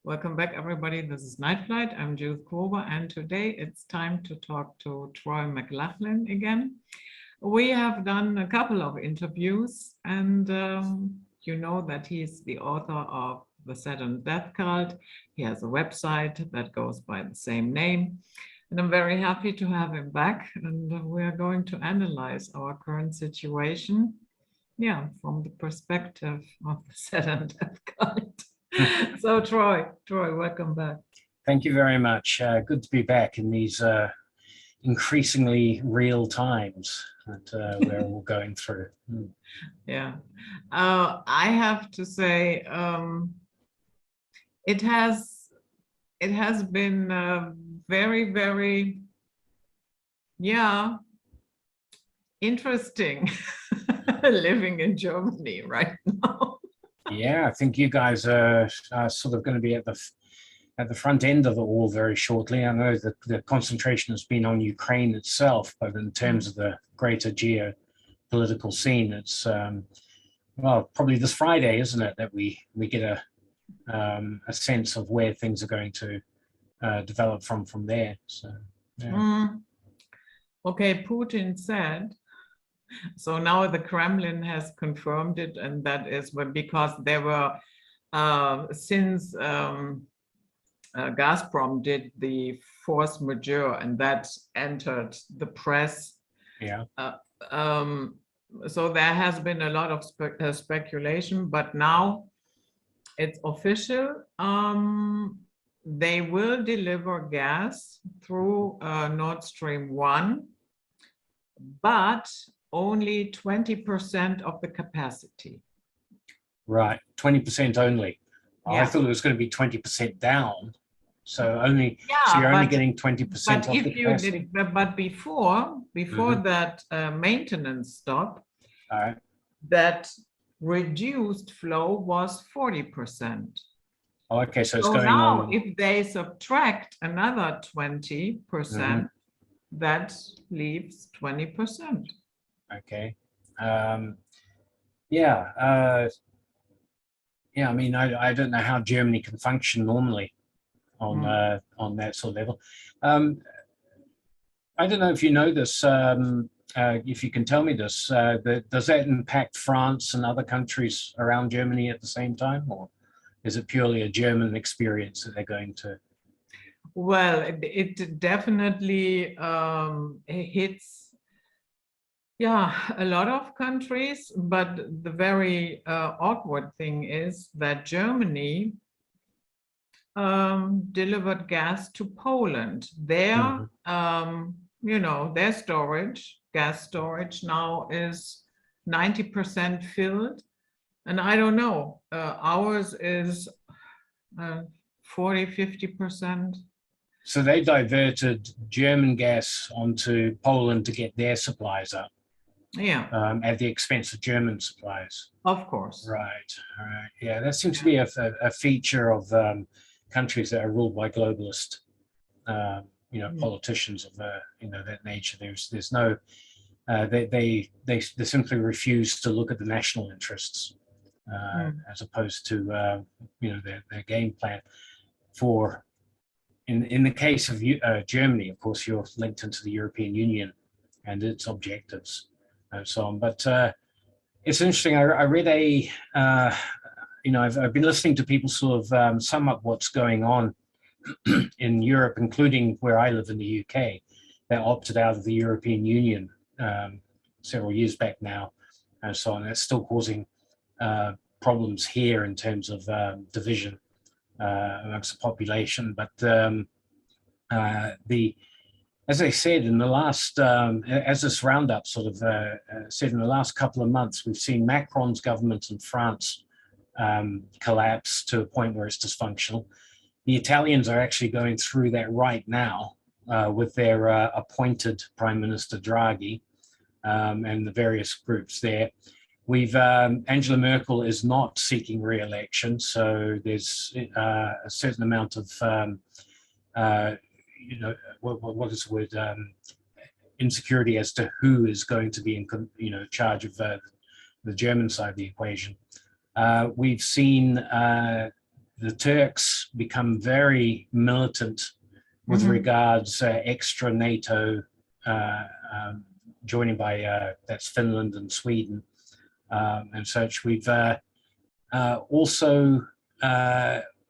Welcome back, everybody. This is Night Flight. I'm Judith Grover, and today it's time to talk to Troy McLachlan again. We have done a couple of interviews, and you know that he's the author of The Saturn Death Cult. He has a website that goes by the same name, and I'm very happy to have him back, and we're going to analyze our current situation, from the perspective of the Saturn Death Cult. So Troy, welcome back. Thank you very much. Good to be back in these increasingly real times that we're all going through. Yeah, I have to say it has been very, very, interesting living in Germany right now. Yeah, I think you guys are sort of going to be at the front end of it all very shortly. I know that the concentration has been on Ukraine itself, but in terms of the greater geopolitical scene, it's well, probably this Friday, isn't it, that we get a sense of where things are going to develop from there. So, yeah. Okay, Putin said. So now the Kremlin has confirmed it, and that is because there were, since Gazprom did the force majeure and that entered the press. Yeah. So there has been a lot of speculation, but now it's official. They will deliver gas through Nord Stream 1, but only 20% of the capacity. Right, 20% only. Oh, Yeah. I thought it was going to be 20% down. So only, so you're only getting 20% of the capacity. But before that maintenance stop, all right, that reduced flow was 40%. Oh, okay, so it's So going now, on. if they subtract another 20%, that leaves 20%. Okay. I mean, I don't know how Germany can function normally on that sort of level. I don't know if you know this, if you can tell me this, does that impact France and other countries around Germany at the same time, or is it purely a German experience that they're going to? Well, it definitely hits a lot of countries, but the very awkward thing is that Germany delivered gas to Poland. Their, their gas storage now is 90% filled. And I don't know, ours is 40–50%. So they diverted German gas onto Poland to get their supplies up. Yeah. At the expense of German supplies. Of course. Right. All right. Yeah, that seems to be a feature of countries that are ruled by globalist, politicians of that nature. There's no, they simply refuse to look at the national interests as opposed to their game plan. For in the case of Germany, of course, you're linked into the European Union and its objectives. And so on, but it's interesting. I read I've been listening to people sort of sum up what's going on in Europe, including where I live in the UK, that opted out of the European Union several years back now, and so on. That's still causing problems here in terms of division amongst the population, but as I said in the last, as this roundup sort of said, in the last couple of months, we've seen Macron's government in France collapse to a point where it's dysfunctional. The Italians are actually going through that right now with their appointed Prime Minister Draghi and the various groups there. Angela Merkel is not seeking re-election, so there's a certain amount of what is the word? Insecurity as to who is going to be in charge of the German side of the equation. We've seen the Turks become very militant with regards extra NATO joining by that's Finland and Sweden and such. We've also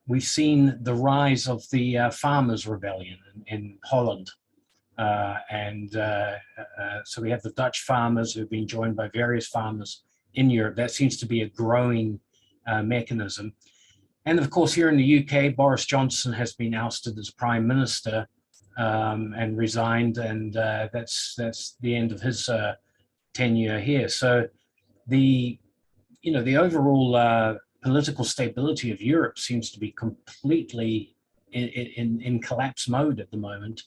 we've seen the rise of the farmers' rebellion in Holland. So we have the Dutch farmers who've been joined by various farmers in Europe. That seems to be a growing mechanism. And of course, here in the UK, Boris Johnson has been ousted as Prime Minister and resigned, and that's the end of his tenure here. So the overall political stability of Europe seems to be completely in collapse mode at the moment,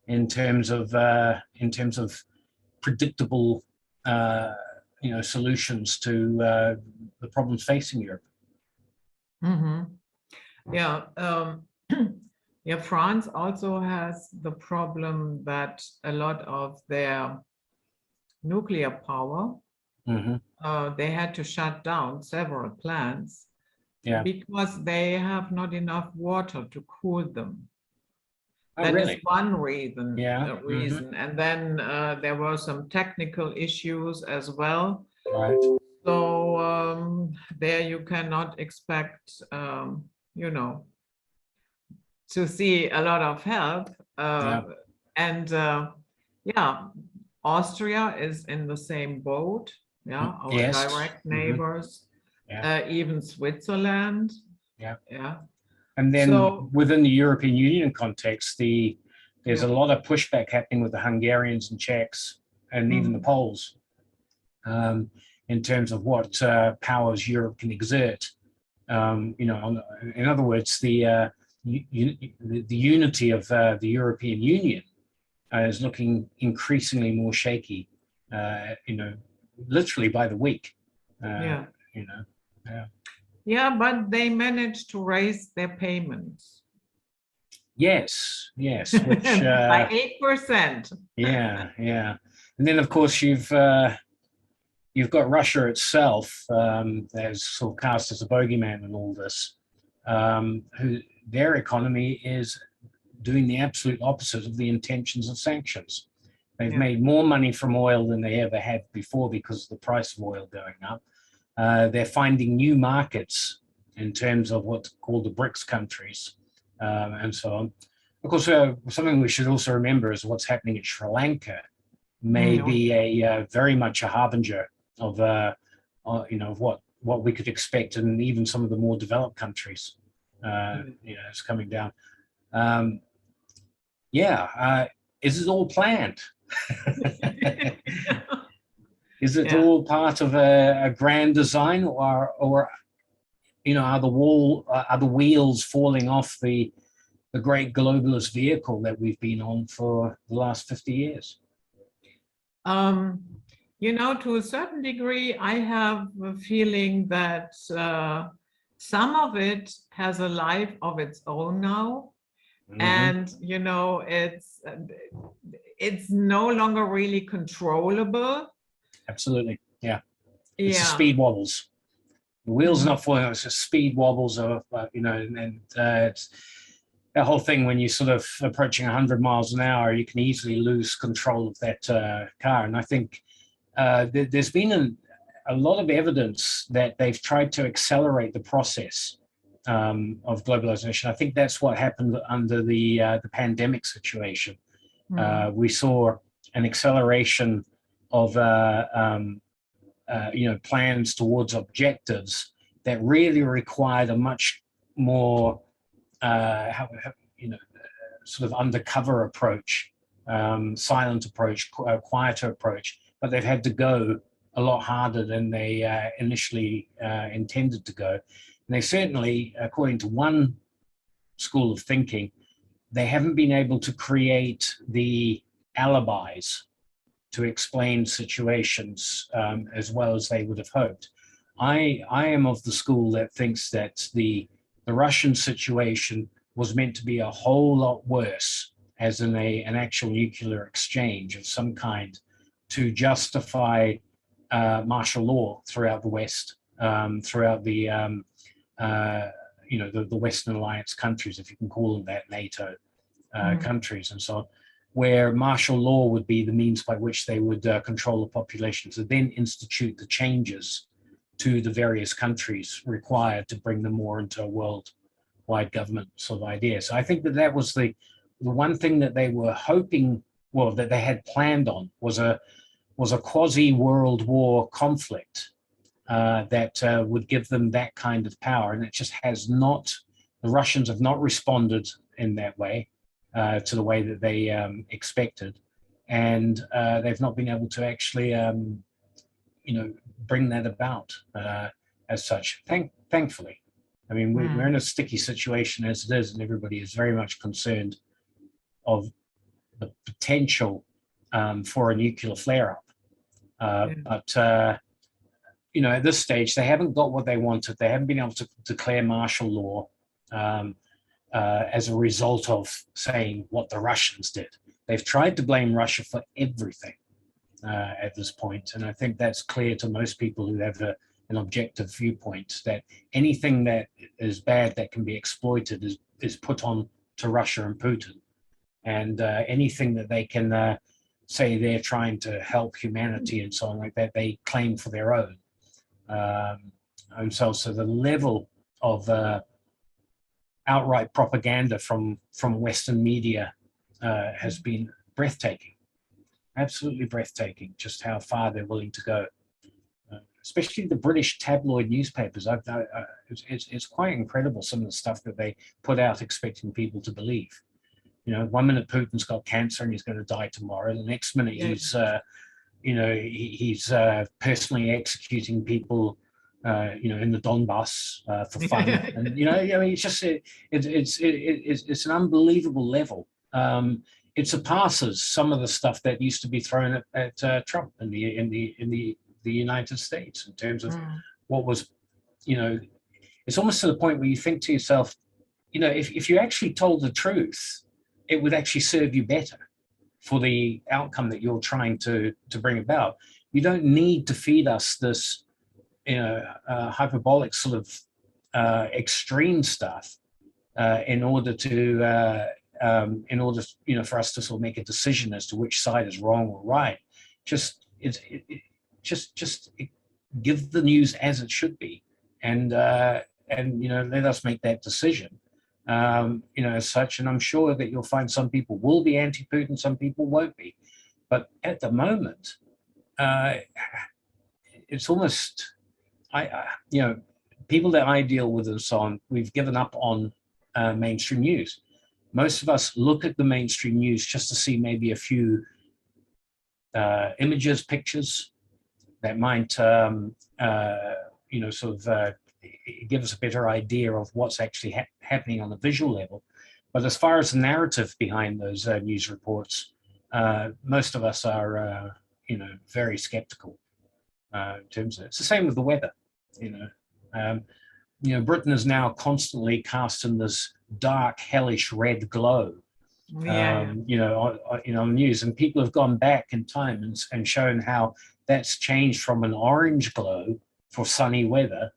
in terms of predictable solutions to the problems facing Europe. Yeah, yeah. France also has the problem that a lot of their nuclear power, they had to shut down several plants because they have not enough water to cool them. That is one reason. And then there were some technical issues as well. Right. So there you cannot expect, to see a lot of help. And Austria is in the same boat. Yeah, our direct neighbors. Even Switzerland. And then within the European Union context, there's a lot of pushback happening with the Hungarians and Czechs and even the Poles in terms of what powers Europe can exert. In other words, the unity of the European Union is looking increasingly more shaky, literally by the week. Yeah, but they managed to raise their payments. Yes, which by 8%. Yeah. And then of course you've got Russia itself, as sort of cast as a bogeyman in all this, who their economy is doing the absolute opposite of the intentions of sanctions. They've made more money from oil than they ever have before because of the price of oil going up. They're finding new markets in terms of what's called the BRICS countries, and so on. Of course, something we should also remember is what's happening in Sri Lanka may be very much a harbinger of of what we could expect in even some of the more developed countries. It's coming down. Is it all planned? Is it all part of a grand design, or are the wheels falling off the great globalist vehicle that we've been on for the last 50 years? To a certain degree, I have a feeling that some of it has a life of its own now. And it's no longer really controllable. Absolutely, it's the speed wobbles. The wheels are not falling; it's just speed wobbles. It's that whole thing when you're sort of approaching 100 miles an hour, you can easily lose control of that car. And I think there's been a lot of evidence that they've tried to accelerate the process of globalization. I think that's what happened under the pandemic situation. We saw an acceleration of plans towards objectives that really required a much more sort of undercover approach, silent approach, quieter approach, but they've had to go a lot harder than they initially intended to go. And they certainly, according to one school of thinking, they haven't been able to create the alibis to explain situations as well as they would have hoped. I am of the school that thinks that the Russian situation was meant to be a whole lot worse, as in an actual nuclear exchange of some kind, to justify martial law throughout the West, throughout the the Western Alliance countries, if you can call them that, NATO countries and so on, where martial law would be the means by which they would control the population to then institute the changes to the various countries required to bring them more into a worldwide government sort of idea. So I think that was the one thing that they were hoping, well, that they had planned on was a quasi-world war conflict that would give them that kind of power. And it just has not, the Russians have not responded in that way to the way that they expected. And they've not been able to actually, bring that about as such, thankfully. I mean, we're in a sticky situation as it is, and everybody is very much concerned of the potential for a nuclear flare-up. But at this stage, they haven't got what they wanted. They haven't been able to declare martial law as a result of saying what the Russians did. They've tried to blame Russia for everything at this point, and I think that's clear to most people who have an objective viewpoint, that anything that is bad that can be exploited is put on to Russia and Putin, and anything that they can say they're trying to help humanity and so on like that, they claim for their own. And so the level of outright propaganda from Western media has been breathtaking, absolutely breathtaking, just how far they're willing to go. Especially the British tabloid newspapers. It's quite incredible, some of the stuff that they put out expecting people to believe. 1 minute Putin's got cancer and he's going to die tomorrow. The next minute he's personally executing people, in the Donbass for fun. And it's just it's an unbelievable level. It surpasses some of the stuff that used to be thrown at Trump in the United States in terms of what was, it's almost to the point where you think to yourself, if you actually told the truth, it would actually serve you better for the outcome that you're trying to bring about. You don't need to feed us this, hyperbolic sort of extreme stuff in order for us to sort of make a decision as to which side is wrong or right. Just give the news as it should be, and let us make that decision. As such, and I'm sure that you'll find some people will be anti-Putin, some people won't be. But at the moment, it's almost, people that I deal with and so on, we've given up on mainstream news. Most of us look at the mainstream news just to see maybe a few images, pictures that might, give us a better idea of what's actually happening on the visual level. But as far as the narrative behind those news reports, most of us are, very skeptical in terms of it. It's the same with the weather. Britain is now constantly cast in this dark, hellish red glow. On the news, and people have gone back in time and shown how that's changed from an orange glow for sunny weather,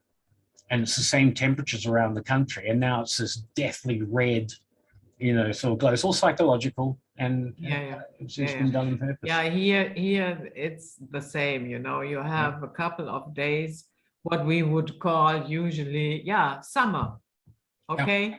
and it's the same temperatures around the country, and now it's this deathly red, sort of glow. It's all psychological, and it's been done on purpose. Yeah, here it's the same. You have a couple of days, what we would call usually, summer. Okay. Yeah.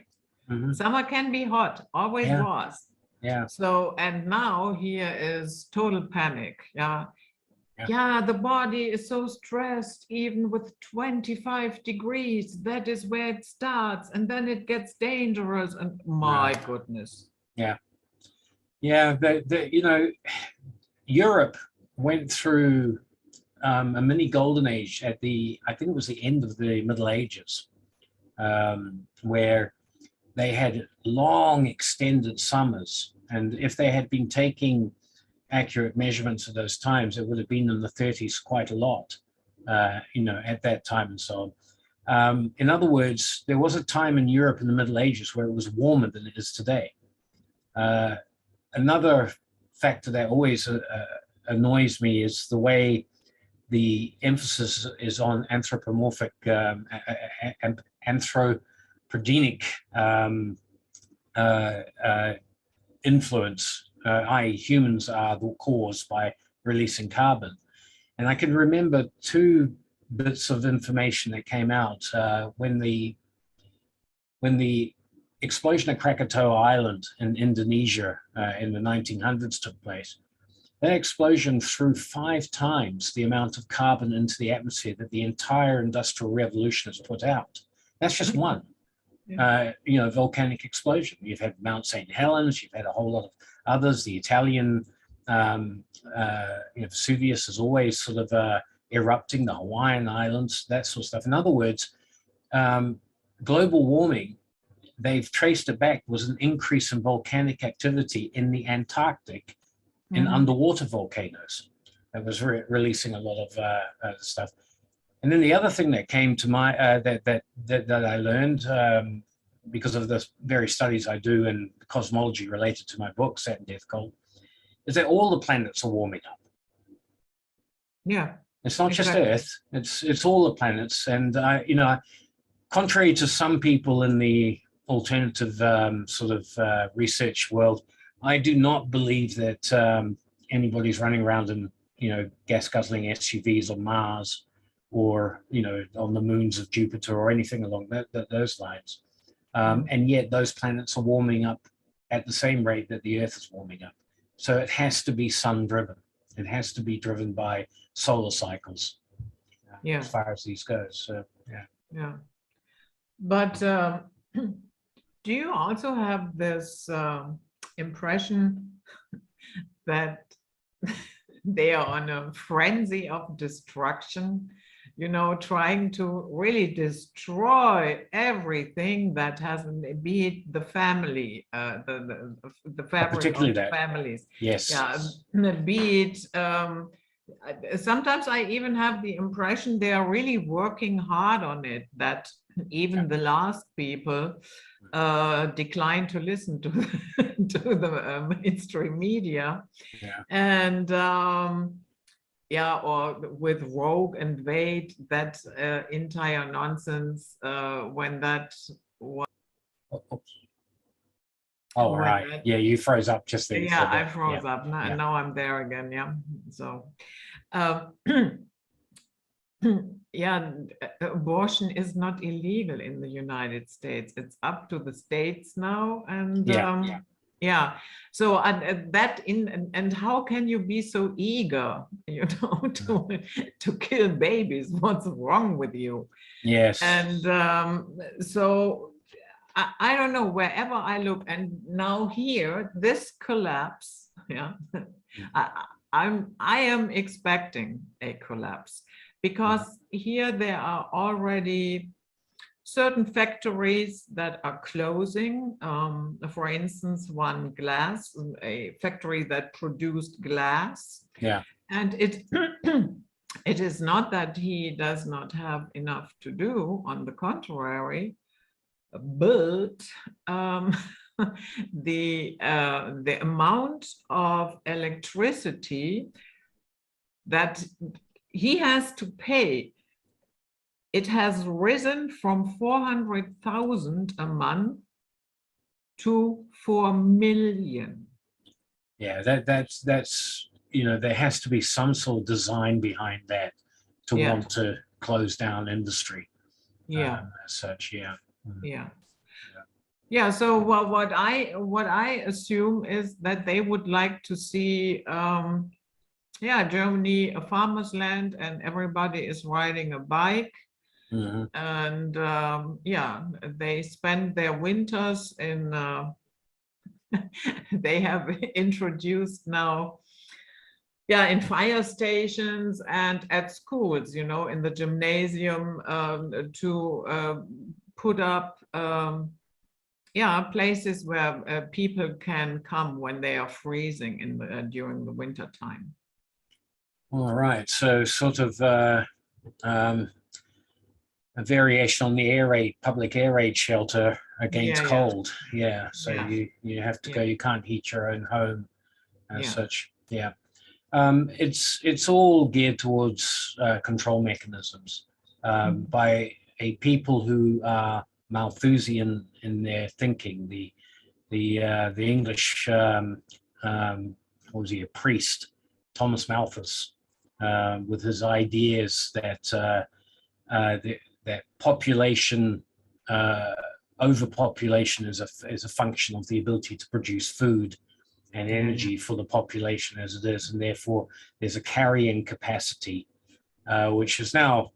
Mm-hmm. Summer can be hot, always was. Yeah. So, and now here is total panic. The body is so stressed, even with 25 degrees. That is where it starts, and then it gets dangerous. And my goodness. Yeah. Europe went through a mini golden age at I think it was the end of the Middle Ages, where they had long extended summers. And if they had been taking accurate measurements at those times, it would have been in the 30s quite a lot, at that time and so on. In other words, there was a time in Europe in the Middle Ages where it was warmer than it is today. Another factor that always annoys me is the way the emphasis is on anthropomorphic, progenic influence, i.e. humans are the cause by releasing carbon. And I can remember two bits of information that came out when the explosion at Krakatoa Island in Indonesia in the 1900s took place. That explosion threw 5 times the amount of carbon into the atmosphere that the entire industrial revolution has put out. That's just one, volcanic explosion. You've had Mount St. Helens, you've had a whole lot of others. The Italian Vesuvius is always sort of erupting, the Hawaiian Islands, that sort of stuff. In other words, global warming, they've traced it back, was an increase in volcanic activity in the Antarctic in underwater volcanoes that was releasing a lot of stuff. And then the other thing that came to my that I learned because of the various studies I do in cosmology related to my book, Saturn, Death, Cold, is that all the planets are warming up. Yeah, it's not just Earth; it's all the planets. And contrary to some people in the alternative research world, I do not believe that anybody's running around in gas guzzling SUVs on Mars or on the moons of Jupiter or anything along those lines. And yet those planets are warming up at the same rate that the Earth is warming up. So it has to be sun driven. It has to be driven by solar cycles. As far as these goes. So yeah. But do you also have this impression that they are on a frenzy of destruction, trying to really destroy everything that has, be it the family, the fabric of the families. Yes. Yeah, be it, sometimes I even have the impression they are really working hard on it, that even the last people decline to listen to the mainstream media, and or with Rogue and Wade, that entire nonsense when that was. Oh, right. Yeah, you froze up just there. Yeah, I froze up. Now I'm there again. Yeah. So, yeah, abortion is not illegal in the United States. It's up to the states now. And so and how can you be so eager, to kill babies? What's wrong with you? Yes. And so I don't know, wherever I look, and now here, this collapse, I am expecting a collapse, because here there are already certain factories that are closing. For instance, a factory that produced glass. Yeah. And it it is not that he does not have enough to do, on the contrary, but the amount of electricity that he has to pay, it has risen from 400,000 a month to 4 million. Yeah, that's there has to be some sort of design behind that to want to close down industry. As such. So what I assume is that they would like to see Germany a farmer's land, and everybody is riding a bike. And they spend their winters in they have introduced now in fire stations and at schools, in the gymnasium, to put up places where people can come when they are freezing during the winter time. All right, so sort of a variation on the public air raid shelter against cold. So you have to go. You can't heat your own home as such. It's all geared towards control mechanisms by a people who are Malthusian in their thinking. The English, what was he, a priest, Thomas Malthus, with his ideas that that population, overpopulation is a function of the ability to produce food and energy for the population as it is, and therefore there's a carrying capacity, which has now,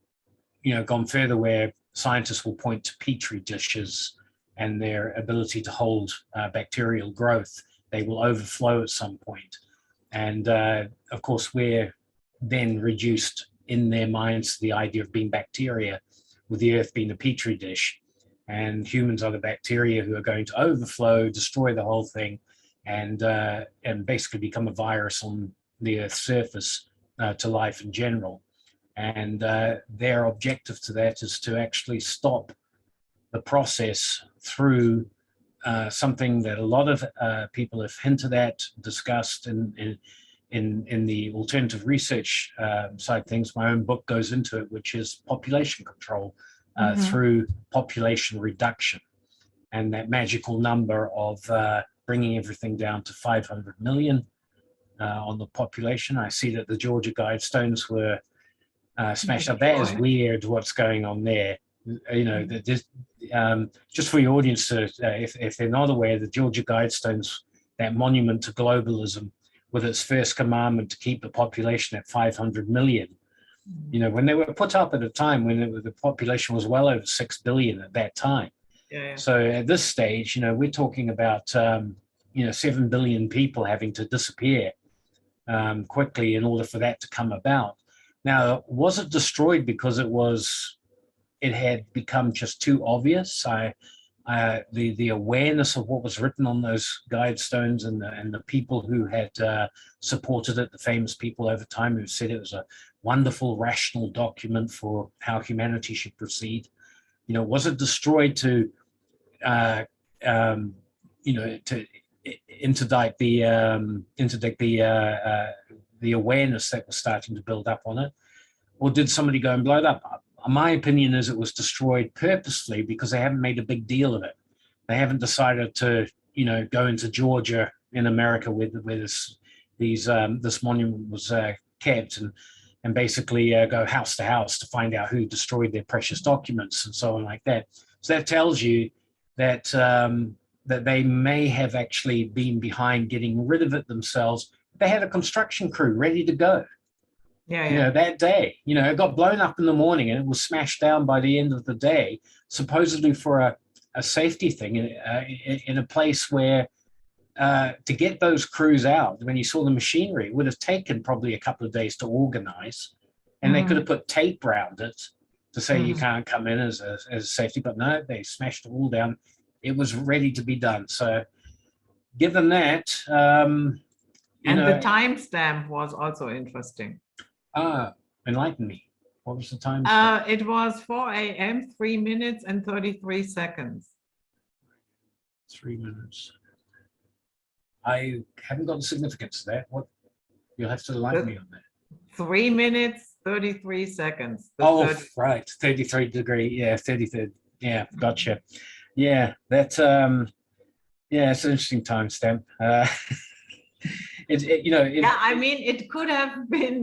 gone further, where scientists will point to petri dishes and their ability to hold bacterial growth. They will overflow at some point, and of course we're then reduced in their minds to the idea of being bacteria, with the earth being a petri dish, and humans are the bacteria who are going to overflow, destroy the whole thing, and basically become a virus on the Earth's surface to life in general. And their objective to that is to actually stop the process through something that a lot of people have hinted at, discussed in the alternative research side of things. My own book goes into it, which is population control through population reduction, and that magical number of bringing everything down to 500 million on the population. I see that the Georgia Guidestones were smashed up. That is weird what's going on there. Just for your audience, if they're not aware, the Georgia Guidestones, that monument to globalism, with its first commandment to keep the population at 500 million. When they were put up at a time when the population was well over 6 billion at that time. So at this stage, we're talking about 7 billion people having to disappear quickly in order for that to come about. Now, was it destroyed because it had become just too obvious? The awareness of what was written on those Guidestones, and the people who had supported it, the famous people over time who said it was a wonderful, rational document for how humanity should proceed. Was it destroyed to interdict the awareness that was starting to build up on it, or did somebody go and blow it up? My opinion is it was destroyed purposely because they haven't made a big deal of it. They haven't decided to, go into Georgia in America where this monument was kept, and basically go house to house to find out who destroyed their precious documents and so on like that. So that tells you that that they may have actually been behind getting rid of it themselves. They had a construction crew ready to go. That day, it got blown up in the morning and it was smashed down by the end of the day, supposedly for a safety thing in a place where to get those crews out, when you saw the machinery, it would have taken probably a couple of days to organize, and they could have put tape around it to say you can't come in as a safety, but no, they smashed it all down. It was ready to be done. So given that, and the timestamp was also interesting. Enlighten me. What was the time? It was 4 a.m., 3 minutes and 33 seconds. 3 minutes. I haven't got the significance of that. What? You'll have to enlighten me on that. 3 minutes, 33 seconds. Right. 33 degree. Yeah, 33. Yeah, gotcha. Yeah, that's it's an interesting timestamp. It could have been,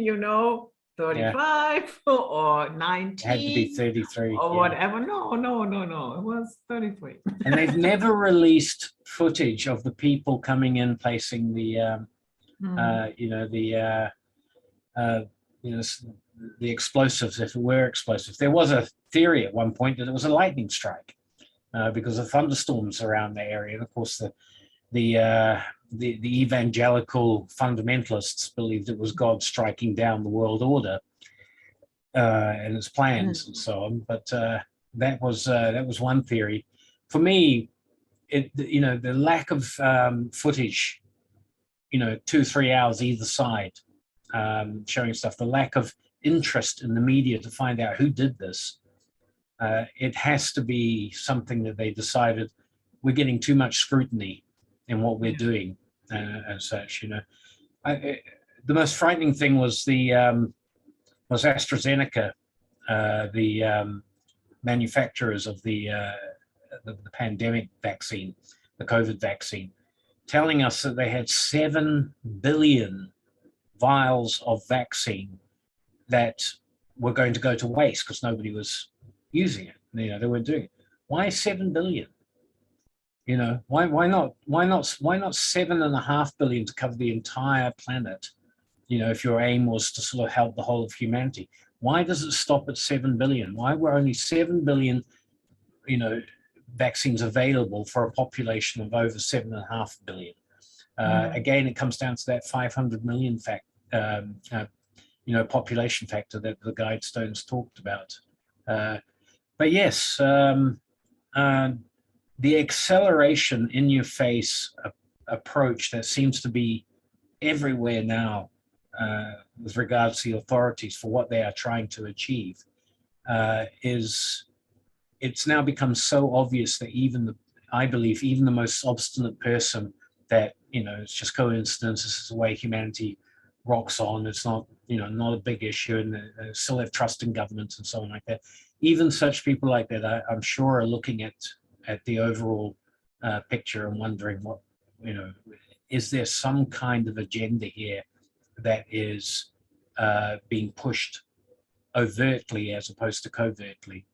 35 or 19. It had to be 33 or whatever. No, it was 33. And they've never released footage of the people coming in, placing the the explosives, if it were explosives. There was a theory at one point that it was a lightning strike because of thunderstorms around the area. And of course, the evangelical fundamentalists believed it was God striking down the world order and its plans and so on. But that was one theory. For me, the lack of footage, 2-3 hours either side, showing stuff, the lack of interest in the media to find out who did this, it has to be something that they decided we're getting too much scrutiny in what we're doing as such. The most frightening thing was was AstraZeneca, the manufacturers of the the pandemic vaccine, the COVID vaccine, telling us that they had 7 billion vials of vaccine that were going to go to waste because nobody was using it. They weren't doing it. Why 7 billion? Why not 7.5 billion to cover the entire planet? If your aim was to sort of help the whole of humanity, why does it stop at 7 billion? Why were only 7 billion, vaccines available for a population of over 7.5 billion? Again, it comes down to that 500 million population factor that the Guidestones talked about. But yes, the acceleration in your face approach that seems to be everywhere now with regards to the authorities for what they are trying to achieve it's now become so obvious that I believe even the most obstinate person that, it's just coincidence, this is the way humanity rocks on, it's not, not a big issue, and they still have trust in governments and so on like that. Even such people like that, I'm sure, are looking at the overall picture and wondering what, is there some kind of agenda here that is being pushed overtly as opposed to covertly?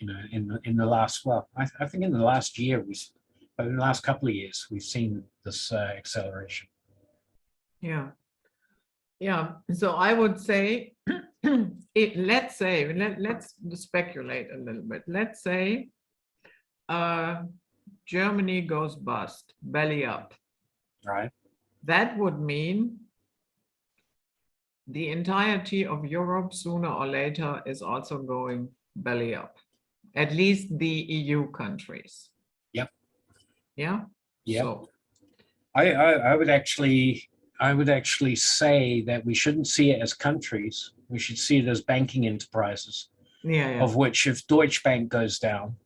In the last, I think in the last year, in the last couple of years, we've seen this acceleration. Yeah. So I would say, let's speculate a little bit. Let's say Germany goes bust, belly up. Right. That would mean the entirety of Europe sooner or later is also going belly up. At least the EU countries. Yep. Yeah. Yep. So I would actually say that we shouldn't see it as countries. We should see it as banking enterprises. Yeah. Of which, if Deutsche Bank goes down,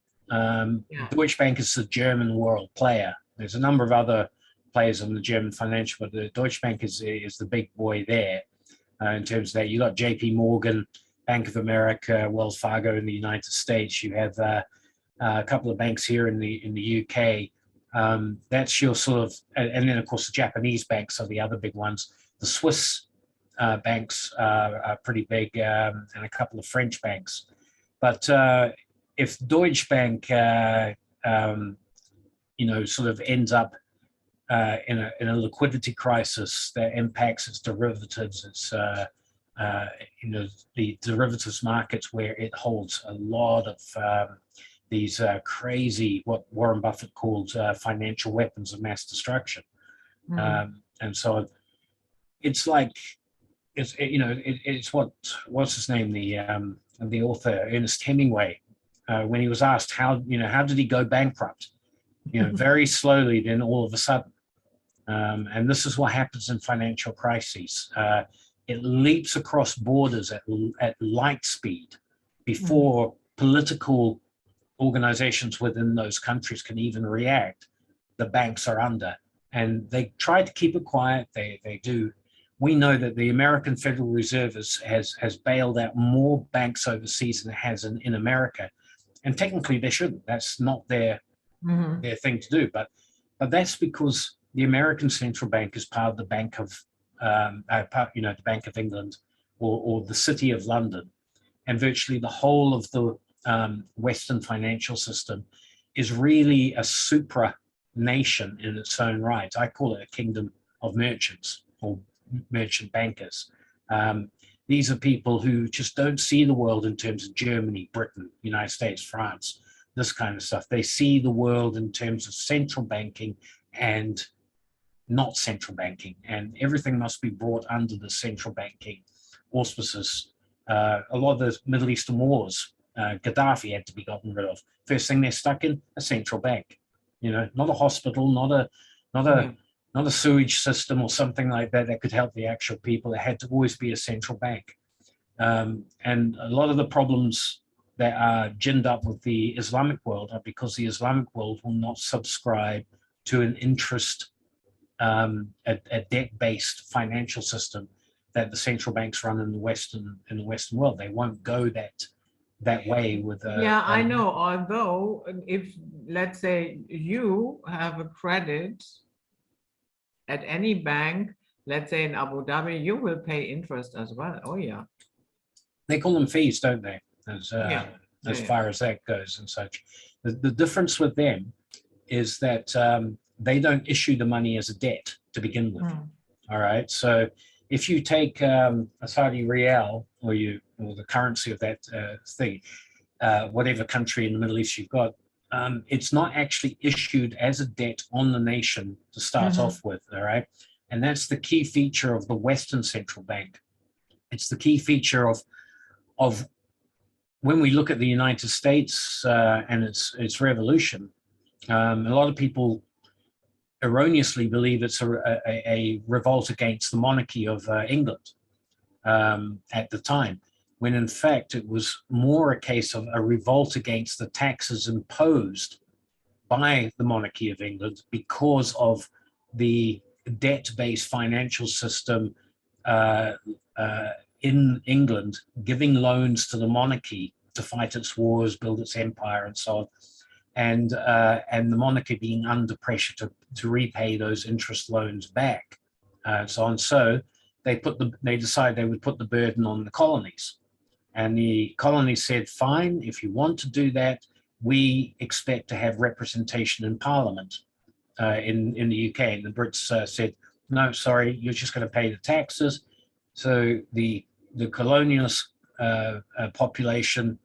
Deutsche Bank is the German world player. There's a number of other players in the German financial, but the Deutsche Bank is the big boy there in terms of that. You got JP Morgan, Bank of America, Wells Fargo in the United States. You have a couple of banks here in the UK. That's your sort of, and then of course the Japanese banks are the other big ones. The Swiss banks are pretty big, and a couple of French banks. But if Deutsche Bank, sort of ends up in a liquidity crisis that impacts its derivatives, its the derivatives markets where it holds a lot of these crazy, what Warren Buffett called financial weapons of mass destruction. And so it's like, it's what's his name, the author Ernest Hemingway, when he was asked how did he go bankrupt, very slowly, then all of a sudden. And this is what happens in financial crises. It leaps across borders at light speed before political organizations within those countries can even react. The banks are under, and they try to keep it quiet. They do. We know that the American Federal Reserve has bailed out more banks overseas than it has in America, and technically they shouldn't. That's not their thing to do. But that's because the American central bank is part of the Bank of the Bank of England or the City of London, and virtually the whole of the Western financial system is really a supra nation in its own right. I call it a kingdom of merchants or merchant bankers. These are people who just don't see the world in terms of Germany, Britain, United States, France, this kind of stuff. They see the world in terms of central banking and not central banking, and everything must be brought under the central banking auspices. A lot of the Middle Eastern wars, Gaddafi had to be gotten rid of. First thing they're stuck in, a central bank. Not a hospital, not a sewage system or something like that could help the actual people. It had to always be a central bank. And a lot of the problems that are ginned up with the Islamic world are because the Islamic world will not subscribe to an interest, a debt-based financial system that the central banks run in the Western world. They won't go that way with yeah, I know. Although if, let's say, you have a credit at any bank, let's say in Abu Dhabi, you will pay interest as well. Oh yeah. They call them fees, don't they? Yeah. As Yeah. far as that goes and such. The difference with them is that they don't issue the money as a debt to begin with. All right. So if you take a Saudi Rial or the currency of that thing, whatever country in the Middle East you've got, it's not actually issued as a debt on the nation to start off with. All right. And that's the key feature of the Western central bank. It's the key feature of when we look at the United States and its revolution. A lot of people erroneously believe it's a revolt against the monarchy of England at the time, when in fact it was more a case of a revolt against the taxes imposed by the monarchy of England because of the debt-based financial system in England, giving loans to the monarchy to fight its wars, build its empire, and so on. And the monarchy being under pressure to repay those interest loans back, so on. So they decided they would put the burden on the colonies, and the colonies said, "Fine, if you want to do that, we expect to have representation in Parliament in the UK." And the Brits said, "No, sorry, you're just going to pay the taxes." So the colonialist population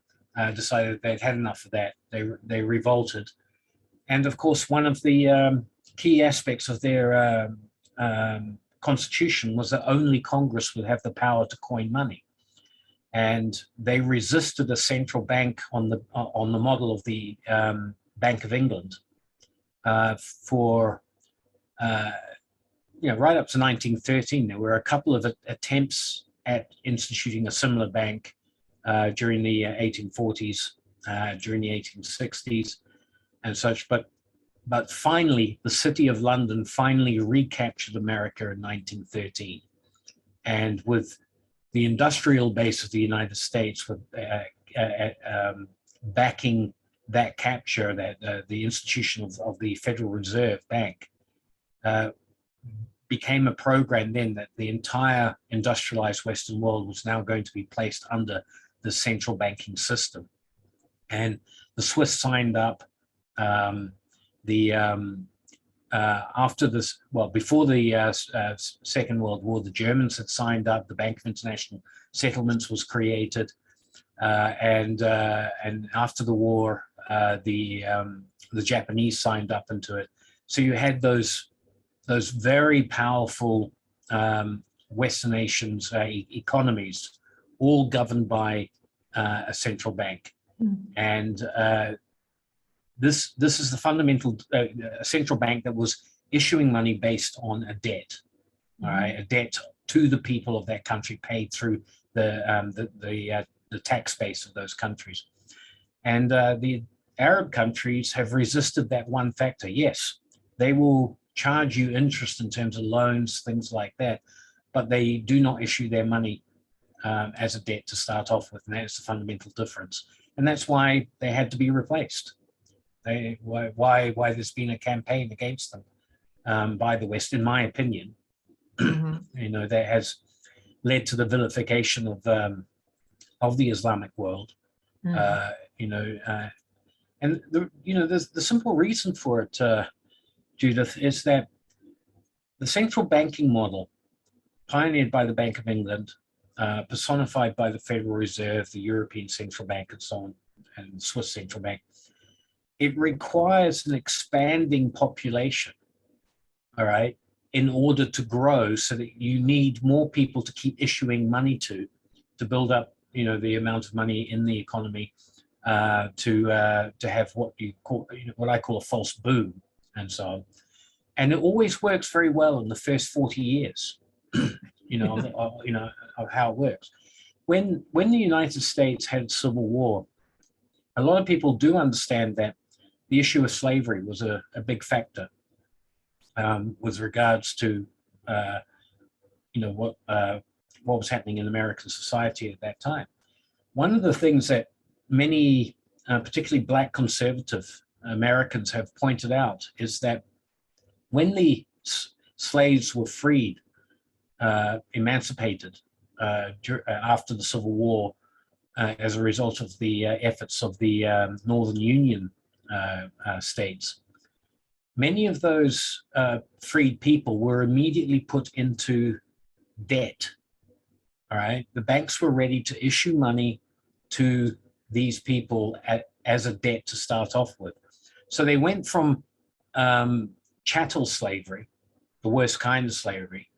decided they'd had enough of that. They revolted, and of course, one of the key aspects of their constitution was that only Congress would have the power to coin money, and they resisted a central bank on the model of the Bank of England for right up to 1913. There were a couple of attempts at instituting a similar bank during the 1840s, during the 1860s and such, but finally the City of London finally recaptured America in 1913, and with the industrial base of the United States with backing that capture, that the institution of the Federal Reserve Bank became a program then that the entire industrialized Western world was now going to be placed under the central banking system. And the Swiss signed up. After this, well, before the Second World War, the Germans had signed up. The Bank of International Settlements was created, and after the war, the Japanese signed up into it. So you had those very powerful Western nations economies, all governed by a central bank. And this is the fundamental central bank that was issuing money based on a debt, all right, a debt to the people of that country paid through the tax base of those countries. And the Arab countries have resisted that one factor. Yes, they will charge you interest in terms of loans, things like that, but they do not issue their money as a debt to start off with, and that's the fundamental difference. And that's why they had to be replaced. Why there's been a campaign against them by the West, in my opinion. That has led to the vilification of the Islamic world. And there's the simple reason for it, Judith, is that the central banking model, pioneered by the Bank of England, personified by the Federal Reserve, the European Central Bank, and so on, and the Swiss Central Bank, it requires an expanding population, all right, in order to grow, so that you need more people to keep issuing money to build up, the amount of money in the economy to have what I call a false boom, and so on. And it always works very well in the first 40 years, of how it works. When the United States had civil war, a lot of people do understand that the issue of slavery was a big factor with regards to what was happening in American society at that time. One of the things that many, particularly Black conservative Americans, have pointed out is that when the slaves were freed, emancipated after the Civil War, as a result of the efforts of the Northern Union states, many of those freed people were immediately put into debt. All right, the banks were ready to issue money to these people as a debt to start off with. So they went from chattel slavery, the worst kind of slavery,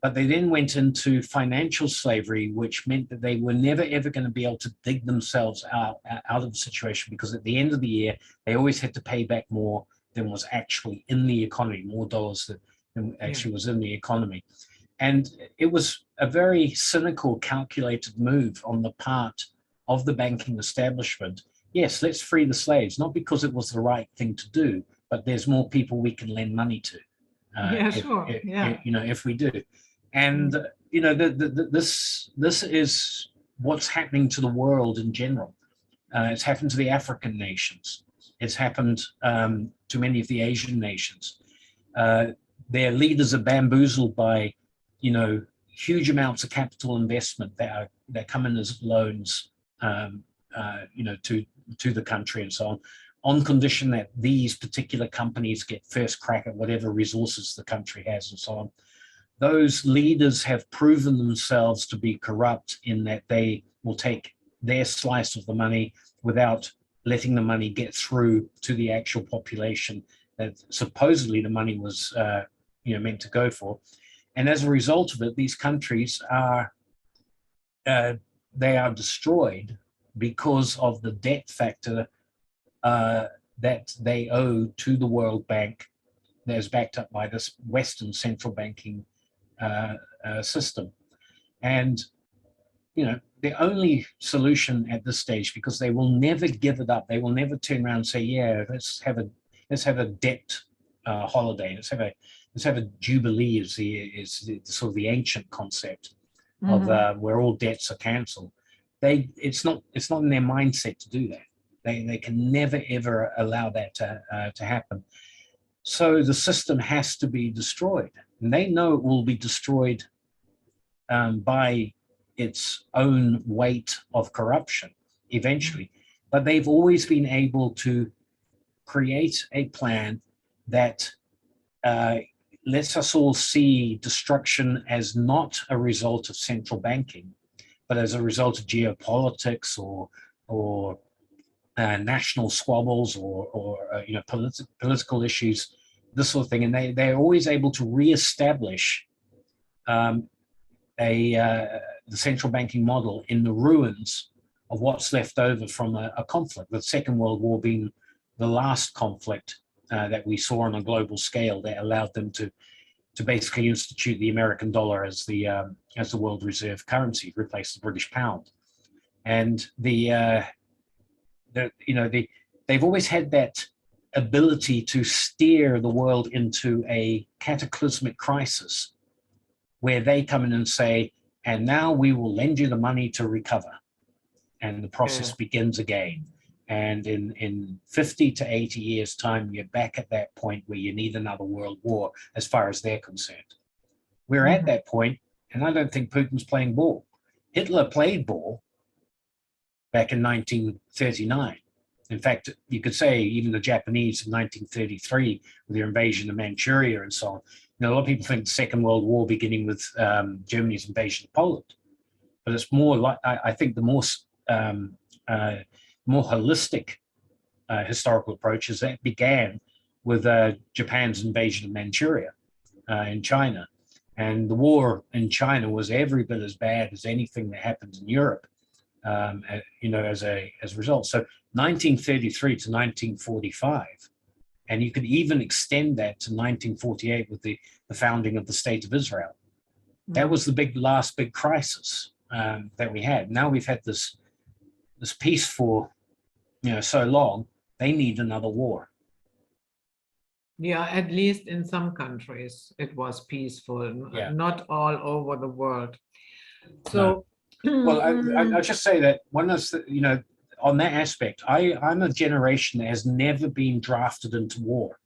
but they then went into financial slavery, which meant that they were never ever going to be able to dig themselves out of the situation, because at the end of the year, they always had to pay back more than was actually in the economy, more dollars than actually was in the economy. And it was a very cynical, calculated move on the part of the banking establishment. Yes, let's free the slaves, not because it was the right thing to do, but there's more people we can lend money to. If we do. And this is what's happening to the world in general. It's happened to the African nations. It's happened to many of the Asian nations. Their leaders are bamboozled by, huge amounts of capital investment that come in as loans, to the country and so on condition that these particular companies get first crack at whatever resources the country has and so on. Those leaders have proven themselves to be corrupt in that they will take their slice of the money without letting the money get through to the actual population that supposedly the money was meant to go for. And as a result of it, these countries are destroyed because of the debt factor that they owe to the World Bank that is backed up by this Western central banking system. And, the only solution at this stage, because they will never give it up, they will never turn around and say, yeah, let's have a debt holiday, let's have a jubilee is the sort of the ancient concept of where all debts are cancelled. It's not in their mindset to do that. They can never ever allow that to happen. So the system has to be destroyed, and they know it will be destroyed by its own weight of corruption eventually. But they've always been able to create a plan that lets us all see destruction as not a result of central banking, but as a result of geopolitics or national squabbles or political issues, this sort of thing. And they're always able to reestablish the central banking model in the ruins of what's left over from a conflict, the Second World War being the last conflict that we saw on a global scale that allowed them to basically institute the American dollar as the world reserve currency, replace the British pound. And they've always had that ability to steer the world into a cataclysmic crisis where they come in and say, and now we will lend you the money to recover. And the process begins again. And in 50 to 80 years' time, you're back at that point where you need another world war as far as they're concerned. We're at that point, and I don't think Putin's playing ball. Hitler played ball back in 1939. In fact, you could say even the Japanese in 1933 with their invasion of Manchuria and so on. A lot of people think the Second World War beginning with Germany's invasion of Poland, but it's more like, I think the more holistic historical approach is that began with Japan's invasion of Manchuria in China. And the war in China was every bit as bad as anything that happened in Europe, as a result. So 1933 to 1945, and you could even extend that to 1948 with the founding of the State of Israel. That was the last big crisis that we had. Now we've had this peace for so long. They need another war. Yeah, at least in some countries it was peaceful, not all over the world. So, Well, I'll just say that one of on that aspect, I'm a generation that has never been drafted into war.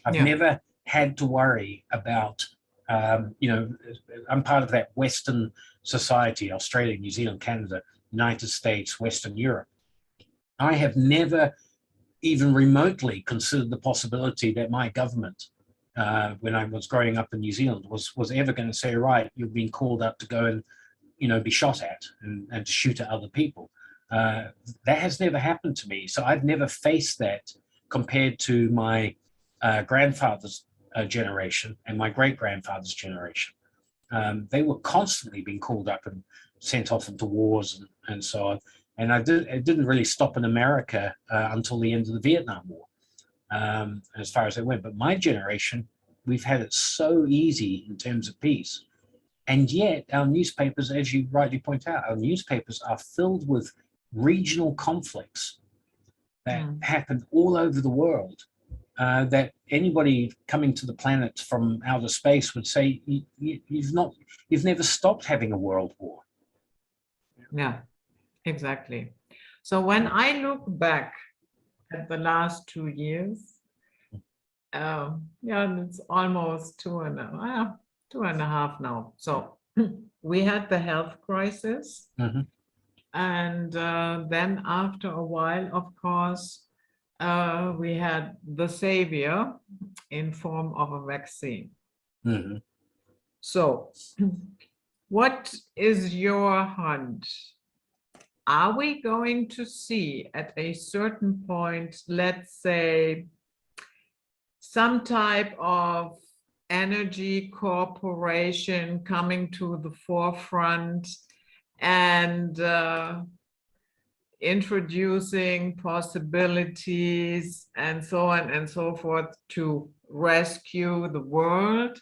I've never had to worry about, I'm part of that Western society, Australia, New Zealand, Canada, United States, Western Europe. I have never even remotely considered the possibility that my government, when I was growing up in New Zealand, was ever going to say, right, you've been called up to go and, be shot at and to shoot at other people. That has never happened to me. So I've never faced that compared to my grandfather's generation and my great-grandfather's generation. They were constantly being called up and sent off into wars and so on. And it didn't really stop in America until the end of the Vietnam War, as far as it went. But my generation, we've had it so easy in terms of peace. And yet our newspapers, as you rightly point out, our newspapers are filled with regional conflicts that happen all over the world, that anybody coming to the planet from outer space would say, you've never stopped having a world war. Yeah, exactly. So when I look back at the last 2 years, it's almost 2.5 now. So we had the health crisis. And then after a while, of course, we had the savior in form of a vaccine. So what is your hunch? Are we going to see at a certain point, let's say, some type of energy corporation coming to the forefront and introducing possibilities and so on and so forth to rescue the world?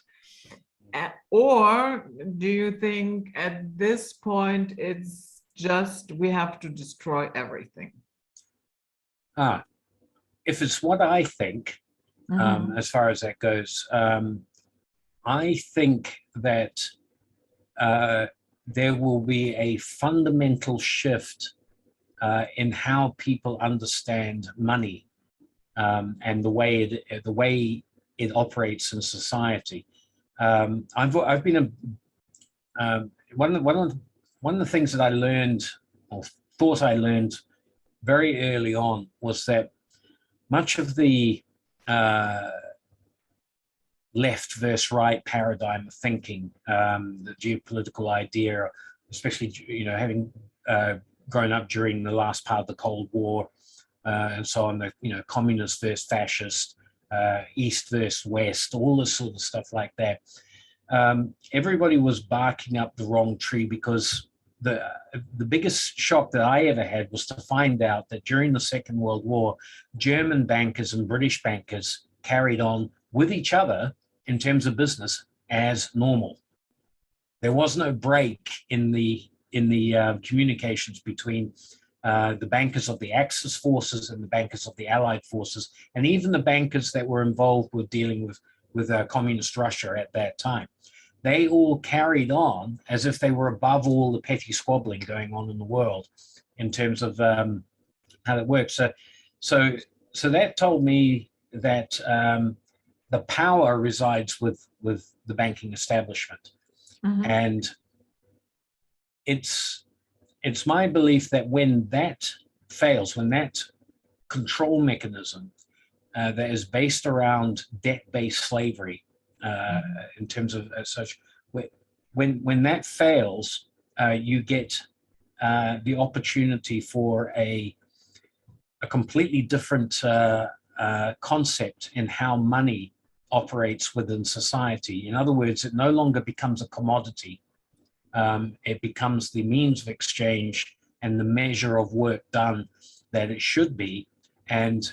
Or do you think at this point it's just we have to destroy everything? If it's what I think, as far as that goes, I think that there will be a fundamental shift in how people understand money and the way it operates in society. I've been one of the things that I learned, or thought I learned very early on, was that much of the left versus right paradigm of thinking, the geopolitical idea, especially having grown up during the last part of the Cold War and so on, the communist versus fascist, East versus West, all this sort of stuff like that. Everybody was barking up the wrong tree, because the biggest shock that I ever had was to find out that during the Second World War, German bankers and British bankers carried on with each other in terms of business as normal. There was no break in the communications between the bankers of the Axis forces and the bankers of the Allied forces, and even the bankers that were involved with dealing with communist Russia at that time. They all carried on as if they were above all the petty squabbling going on in the world in terms of how it works. So that told me that the power resides with the banking establishment. And it's my belief that when that fails, when that control mechanism that is based around debt-based slavery, in terms of such, when that fails, you get the opportunity for a completely different concept in how money operates within society. In other words, it no longer becomes a commodity. It becomes the means of exchange and the measure of work done that it should be. And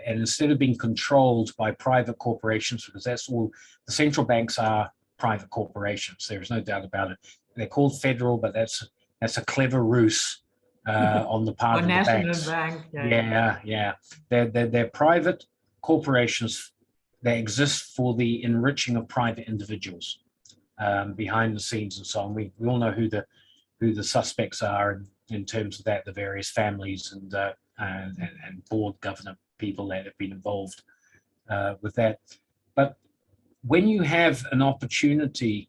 and instead of being controlled by private corporations, because that's all, the central banks are private corporations. There is no doubt about it. They're called federal, but that's a clever ruse on the part of the banks. Bank, yeah. They're private corporations that exist for the enriching of private individuals behind the scenes and so on. We all know who the suspects are in terms of that, the various families and board governor people that have been involved with that. But when you have an opportunity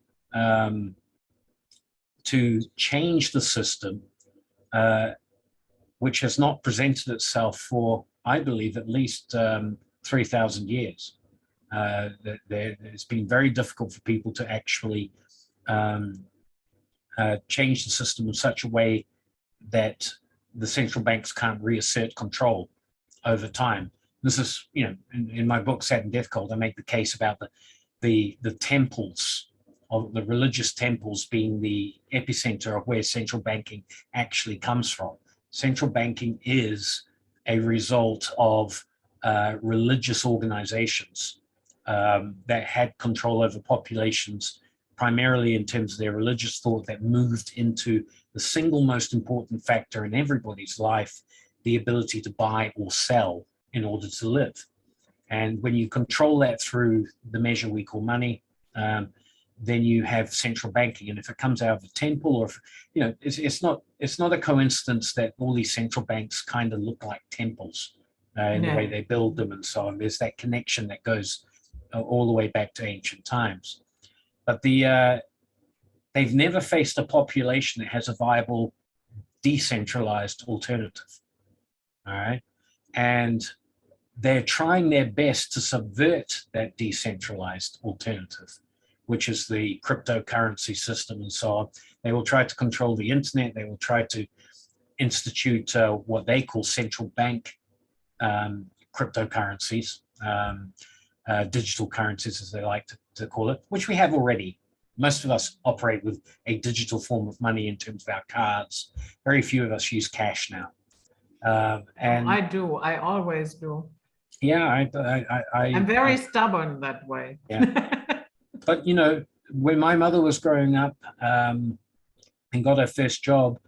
to change the system, which has not presented itself for, I believe, at least 3,000 years. It's been very difficult for people to actually change the system in such a way that the central banks can't reassert control over time. This is, in my book, Sad and Death Cult, I make the case about the temples, of the religious temples being the epicenter of where central banking actually comes from. Central banking is a result of religious organizations that had control over populations, primarily in terms of their religious thought, that moved into the single most important factor in everybody's life, the ability to buy or sell in order to live. And when you control that through the measure we call money, then you have central banking. And if it comes out of a temple, or if, it's not a coincidence that all these central banks kind of look like temples in the way they build them and so on. There's that connection that goes all the way back to ancient times. But they've never faced a population that has a viable decentralized alternative. All right, and they're trying their best to subvert that decentralized alternative, which is the cryptocurrency system and so on. They will try to control the internet. They will try to institute what they call central bank cryptocurrencies, digital currencies, as they like to call it, which we have already. Most of us operate with a digital form of money in terms of our cards. Very few of us use cash now. And I do. I always do. Yeah, I'm very stubborn that way. Yeah. But, when my mother was growing up and got her first job,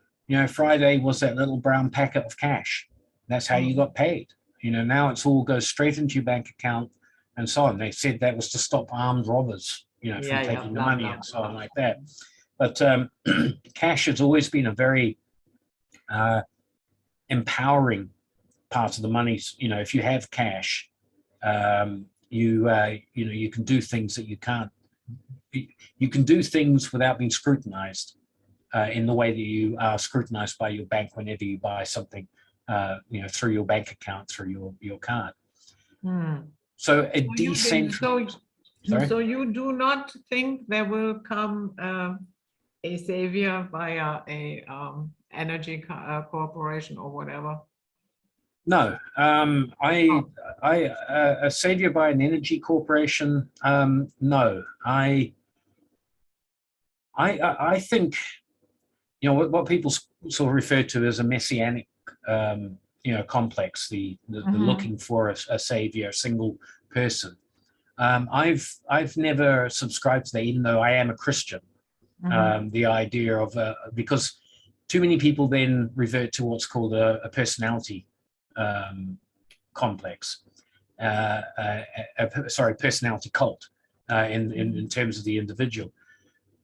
Friday was that little brown packet of cash. That's how you got paid. Now it's all goes straight into your bank account and so on. They said that was to stop armed robbers, from taking the money and so on like that. But cash has always been a very empowering part of the money. If you have cash, you can do things that you can't. You can do things without being scrutinized in the way that you are scrutinized by your bank whenever you buy something, through your bank account, through your card. So a decentralized. So you do not think there will come a savior via a energy corporation or whatever? No, a savior by an energy corporation. No, I think, what people sort of refer to as a messianic, complex, the looking for a savior, a single person. I've never subscribed to that, even though I am a Christian. The idea of because too many people then revert to what's called a personality complex, personality cult in terms of the individual.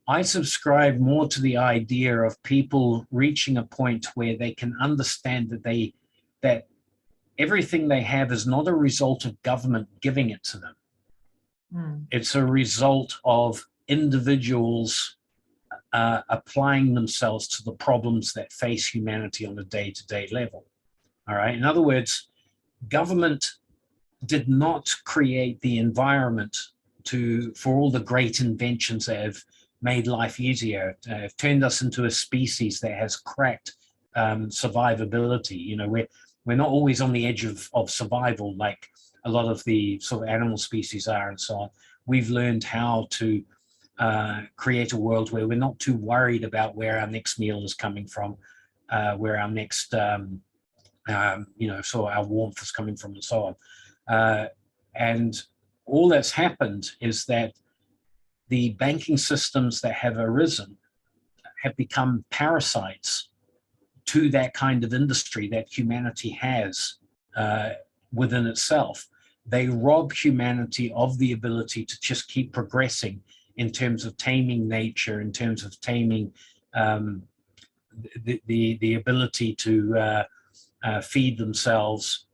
I subscribe more to the idea of people reaching a point where they can understand that everything they have is not a result of government giving it to them. It's a result of individuals applying themselves to the problems that face humanity on a day-to-day level. All right. In other words, government did not create the environment for all the great inventions that have made life easier, have turned us into a species that has cracked survivability. We're not always on the edge of survival like a lot of the sort of animal species are and so on. We've learned how to create a world where we're not too worried about where our next meal is coming from, where our next so our warmth is coming from and so on. And all that's happened is that the banking systems that have arisen have become parasites to that kind of industry that humanity has within itself. They rob humanity of the ability to just keep progressing in terms of taming nature, in terms of taming the ability to feed themselves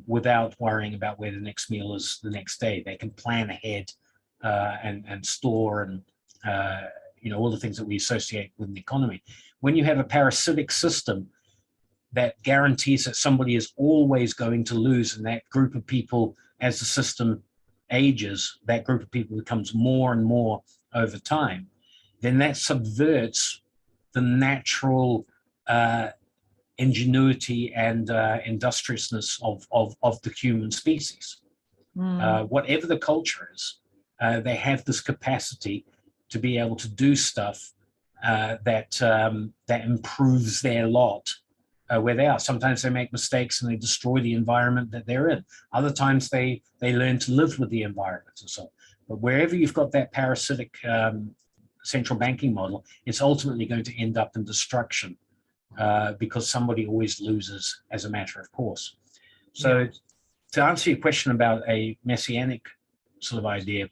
without worrying about where the next meal is the next day. They can plan ahead and store and all the things that we associate with the economy. When you have a parasitic system that guarantees that somebody is always going to lose, and that group of people, as the system ages, that group of people becomes more and more over time, then that subverts the natural ingenuity and industriousness of the human species. Whatever the culture is, they have this capacity to be able to do stuff that improves their lot where they are. Sometimes they make mistakes and they destroy the environment that they're in. Other times they learn to live with the environment and so on. But wherever you've got that parasitic central banking model, it's ultimately going to end up in destruction because somebody always loses as a matter of course. So to answer your question about a messianic sort of idea,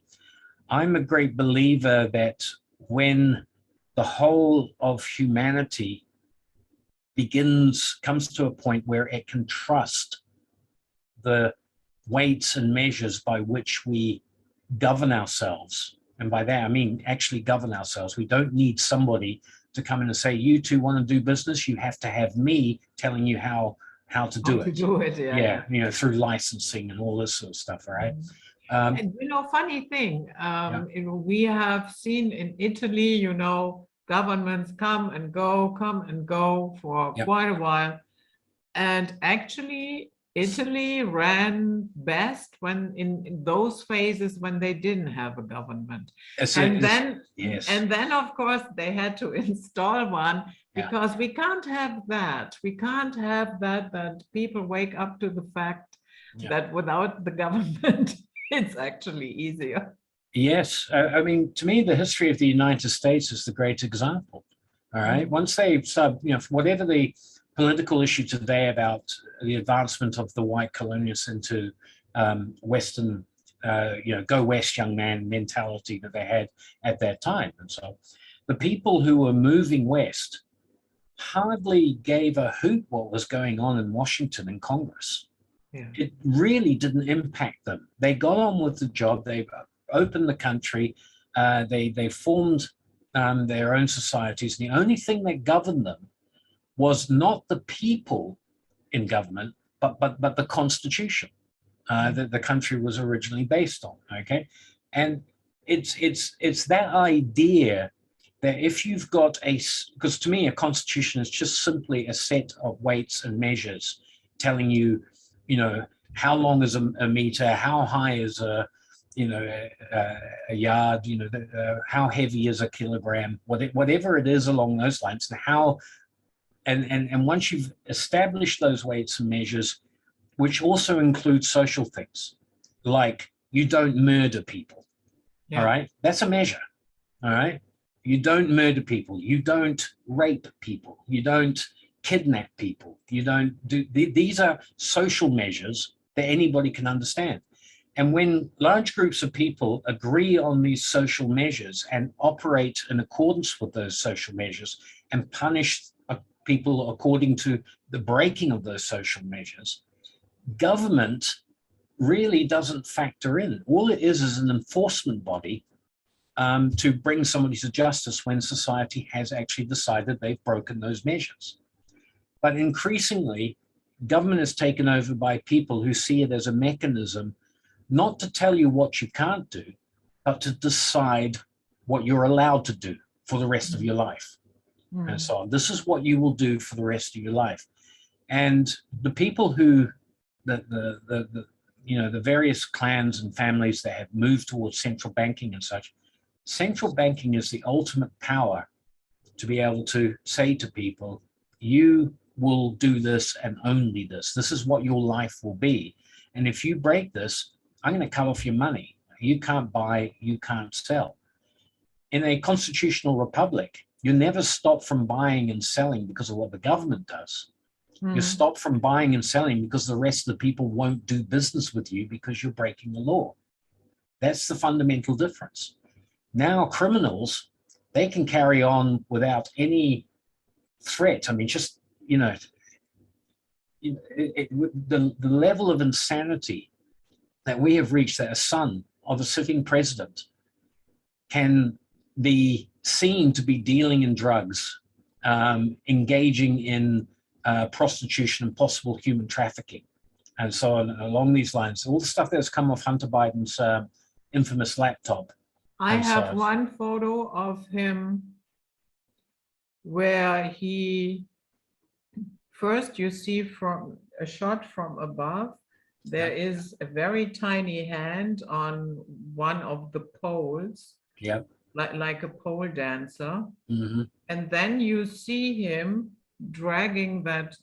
I'm a great believer that when the whole of humanity comes to a point where it can trust the weights and measures by which we govern ourselves, and by that I mean actually govern ourselves. We don't need somebody to come in and say, you two want to do business, you have to have me telling you how to do it. Yeah, through licensing and all this sort of stuff, right? And funny thing, we have seen in Italy, governments come and go for quite a while. And actually, Italy ran best when in those phases when they didn't have a government. And then, of course, they had to install one because we can't have that. We can't have that people wake up to the fact that without the government, it's actually easier. Yes, I mean, to me, the history of the United States is the great example. All right, once they whatever the political issue today about the advancement of the white colonialists into Western, go West, young man mentality that they had at that time, and so the people who were moving west hardly gave a hoot what was going on in Washington in Congress. It really didn't impact them. They got on with the job. They opened the country. They formed their own societies. And the only thing that governed them was not the people in government, but the Constitution that the country was originally based on. Okay, and it's that idea that if you've got because to me a constitution is just simply a set of weights and measures telling you, how long is a meter, how high is a yard, how heavy is a kilogram, whatever it is along those lines, and how, and once you've established those weights and measures, which also include social things, like you don't murder people, all right? That's a measure, all right? You don't murder people, you don't rape people, you don't kidnap people, you don't do, these are social measures that anybody can understand. And when large groups of people agree on these social measures and operate in accordance with those social measures and punish people according to the breaking of those social measures, government really doesn't factor in. All it is an enforcement body to bring somebody to justice when society has actually decided they've broken those measures. But increasingly, government is taken over by people who see it as a mechanism not to tell you what you can't do, but to decide what you're allowed to do for the rest of your life. And so on. This is what you will do for the rest of your life. And the people who, the various clans and families that have moved towards central banking and such, central banking is the ultimate power to be able to say to people, you will do this and only this. This is what your life will be. And if you break this, I'm going to cut off your money. You can't buy, you can't sell. In a constitutional republic, you never stop from buying and selling because of what the government does. You stop from buying and selling because the rest of the people won't do business with you because you're breaking the law. That's the fundamental difference. Now criminals, they can carry on without any threat. I mean, just, the level of insanity that we have reached, that a son of a sitting president can be seen to be dealing in drugs, engaging in prostitution and possible human trafficking, and so on along these lines. All the stuff that's come off Hunter Biden's infamous laptop. I have one photo of him where he, first you see from a shot from above, there is a very tiny hand on one of the poles, like a pole dancer. And then you see him dragging that,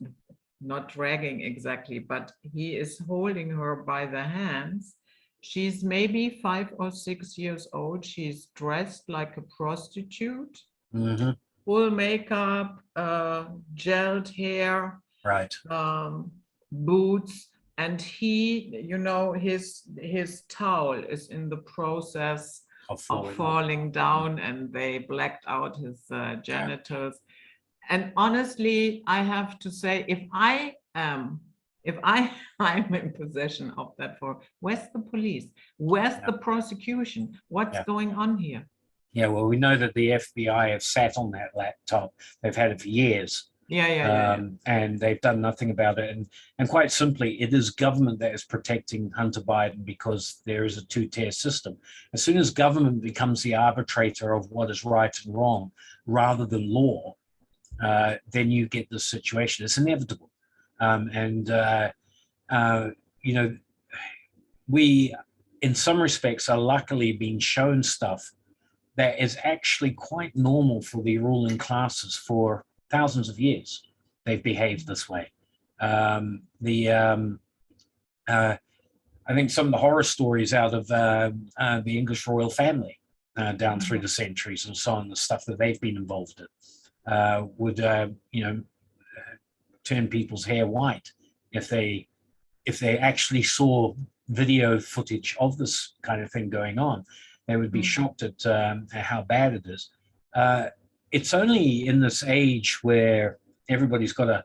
not dragging exactly, but he is holding her by the hands. She's maybe 5 or 6 years old. She's dressed like a prostitute, full makeup, gelled hair, boots, and he, his towel is in the process of falling down, and they blacked out his genitals. And honestly, I have to say, if I'm in possession of that photo, where's the police? Where's the prosecution? What's going on here? Yeah, well, we know that the FBI have sat on that laptop. They've had it for years. And they've done nothing about it. And quite simply, it is government that is protecting Hunter Biden, because there is a two-tier system. As soon as government becomes the arbitrator of what is right and wrong, rather than law, then you get this situation. It's inevitable. We, in some respects, are luckily being shown stuff that is actually quite normal for the ruling classes. For thousands of years they've behaved this way. I think some of the horror stories out of the English royal family down through the centuries and so on, the stuff that they've been involved in, would turn people's hair white if they actually saw video footage of this kind of thing going on. They would be shocked at how bad it is. It's only in this age where everybody's got a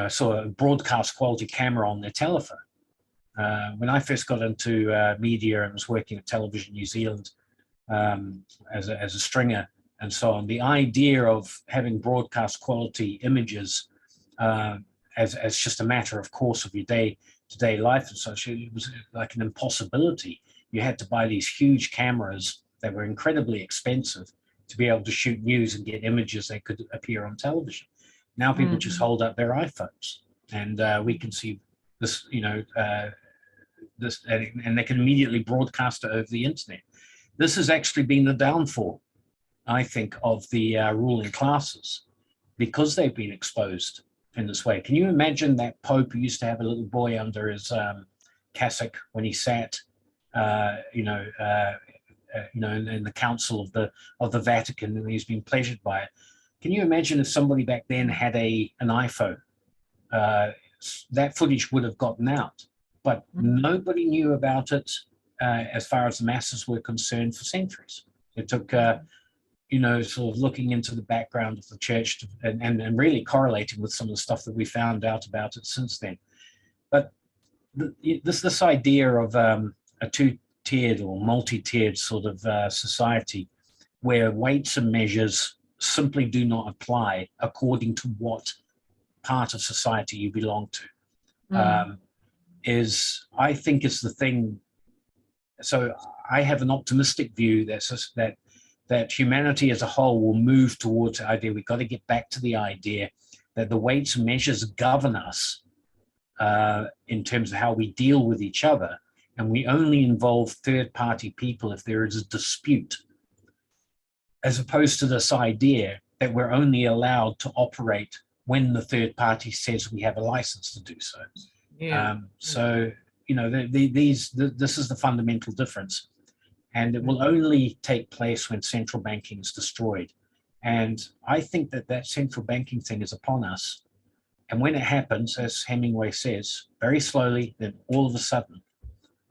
sort of broadcast quality camera on their telephone. When I first got into media and was working at Television New Zealand as a stringer and so on, the idea of having broadcast quality images as just a matter of course of your day-to-day life and such, it was like an impossibility. You had to buy these huge cameras that were incredibly expensive to be able to shoot news and get images that could appear on television. Now people just hold up their iPhones, and we can see this, this, and they can immediately broadcast it over the internet. This has actually been the downfall, I think, of the ruling classes, because they've been exposed in this way. Can you imagine that Pope who used to have a little boy under his cassock when he sat, in the council of the Vatican, and he's been pleasured by it? Can you imagine if somebody back then had an iPhone? That footage would have gotten out, but nobody knew about it as far as the masses were concerned for centuries. It took, sort of looking into the background of the church and really correlating with some of the stuff that we found out about it since then. But this idea of a two-tiered or multi-tiered sort of society where weights and measures simply do not apply according to what part of society you belong to, I think is the thing. So I have an optimistic view that humanity as a whole will move towards the idea we've got to get back to the idea that the weights and measures govern us in terms of how we deal with each other, and we only involve third-party people if there is a dispute, as opposed to this idea that we're only allowed to operate when the third party says we have a license to do so. This is the fundamental difference. And it will only take place when central banking is destroyed. And I think that central banking thing is upon us. And when it happens, as Hemingway says, very slowly, then all of a sudden,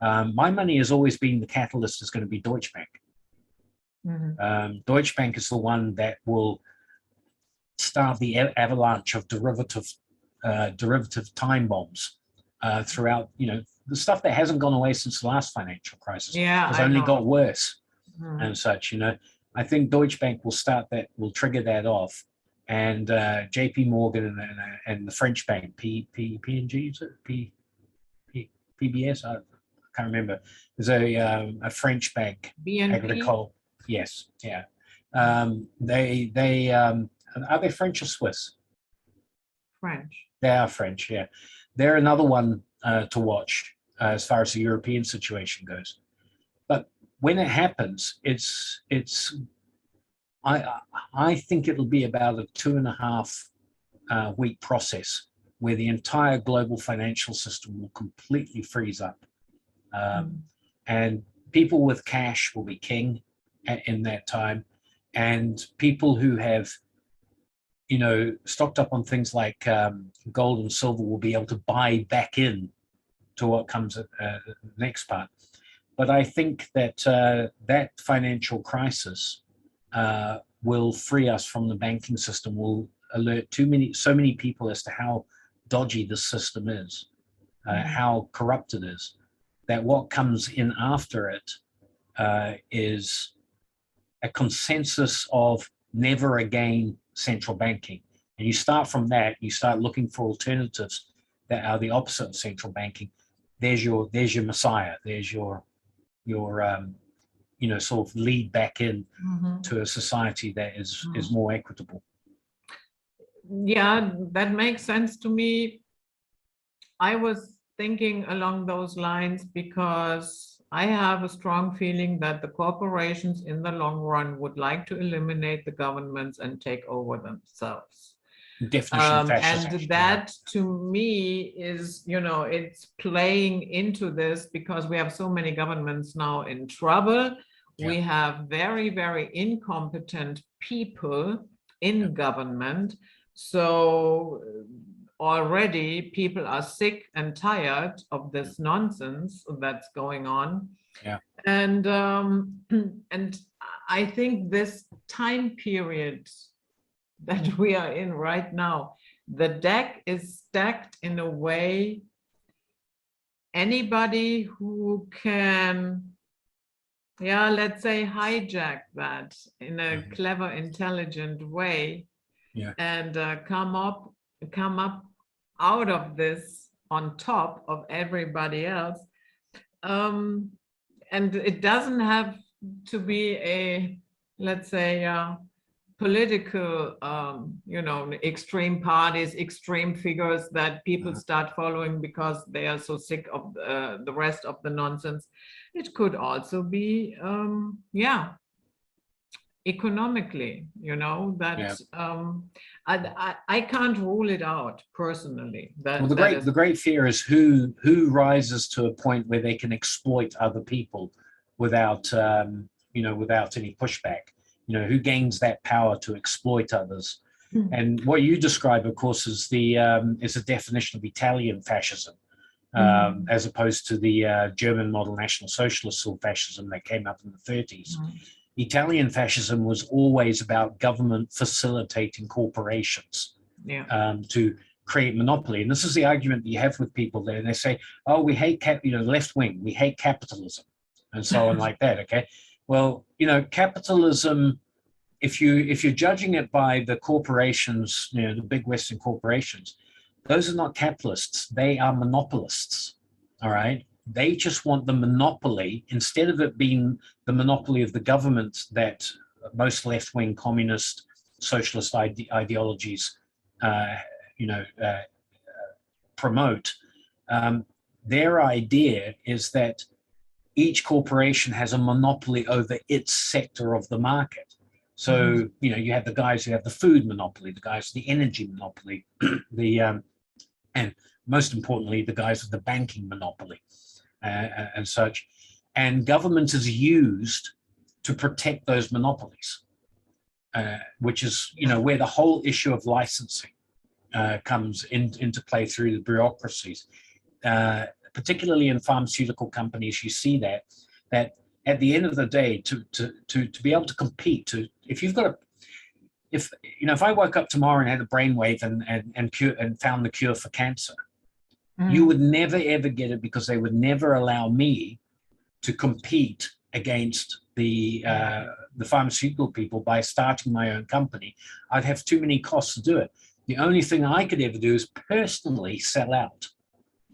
my money has always been the catalyst is going to be Deutsche Bank. Deutsche Bank is the one that will start the avalanche of derivative time bombs throughout, the stuff that hasn't gone away since the last financial crisis. Yeah, has only got worse Mm. and such. I think Deutsche Bank will trigger that off, and JP Morgan and the French bank, P&G, is it? PBS, I can't remember. There's a French bank, BNP? Agricole. Yes, yeah. They are they French or Swiss? French. They are French, yeah. They're another one to watch as far as the European situation goes. But when it happens, I think it'll be about a 2.5 week process where the entire global financial system will completely freeze up. And people with cash will be king in that time. And people who have, stocked up on things like gold and silver will be able to buy back in to what comes at the next part. But I think that that financial crisis will free us from the banking system, will alert so many people as to how dodgy the system is, how corrupt it is, that what comes in after it is a consensus of never again central banking. And you start from that, you start looking for alternatives that are the opposite of central banking. There's your messiah, there's your sort of lead back in to a society that is more equitable. Yeah, that makes sense to me. I was thinking along those lines because I have a strong feeling that the corporations in the long run would like to eliminate the governments and take over themselves. Definition of fascism. And that to me is, it's playing into this because we have so many governments now in trouble. Yeah. We have very, very incompetent people in government. So already people are sick and tired of this nonsense that's going on. Yeah. And I think this time period that we are in right now, the deck is stacked in a way anybody who can, let's say, hijack that in a clever, intelligent way, and come up out of this on top of everybody else. And it doesn't have to be a, let's say, political, extreme parties, extreme figures that people start following because they are so sick of the rest of the nonsense. It could also be, economically, I can't rule it out personally. Well, the great fear is who rises to a point where they can exploit other people without without any pushback. Who gains that power to exploit others. And what you describe, of course, is is a definition of Italian fascism, as opposed to the German model National Socialist or fascism that came up in the 30s. Italian fascism was always about government facilitating corporations to create monopoly. And this is the argument that you have with people there. And they say, oh, we hate left wing, we hate capitalism, and so on like that. Okay. Well, capitalism, if you're judging it by the corporations, the big Western corporations, those are not capitalists. They are monopolists. All right. They just want the monopoly, instead of it being the monopoly of the government that most left-wing communist socialist ideologies, promote. Their idea is that each corporation has a monopoly over its sector of the market. So, you have the guys who have the food monopoly, the guys with the energy monopoly, and most importantly, the guys with the banking monopoly and such. And government is used to protect those monopolies, which is, where the whole issue of licensing comes into play through the bureaucracies. Particularly in pharmaceutical companies, you see that at the end of the day, to be able to compete, if you've got if I woke up tomorrow and had a brainwave and found the cure for cancer, you would never ever get it, because they would never allow me to compete against the pharmaceutical people by starting my own company. I'd have too many costs to do it. The only thing I could ever do is personally sell out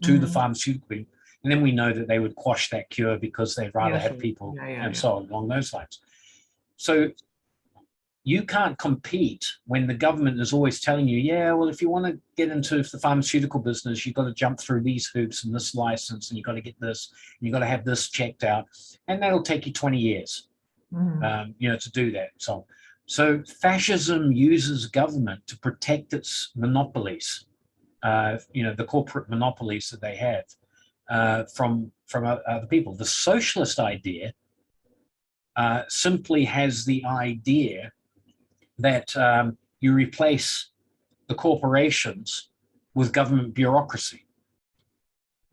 to the pharmaceutical people, and then we know that they would quash that cure because they'd rather have people and so on along those lines. So you can't compete when the government is always telling you, yeah, well, if you want to get into the pharmaceutical business, you've got to jump through these hoops and this license, and you've got to get this, and you've got to have this checked out, and that'll take you 20 years, to do that. So fascism uses government to protect its monopolies, the corporate monopolies that they have from other people. The socialist idea simply has the idea that you replace the corporations with government bureaucracy.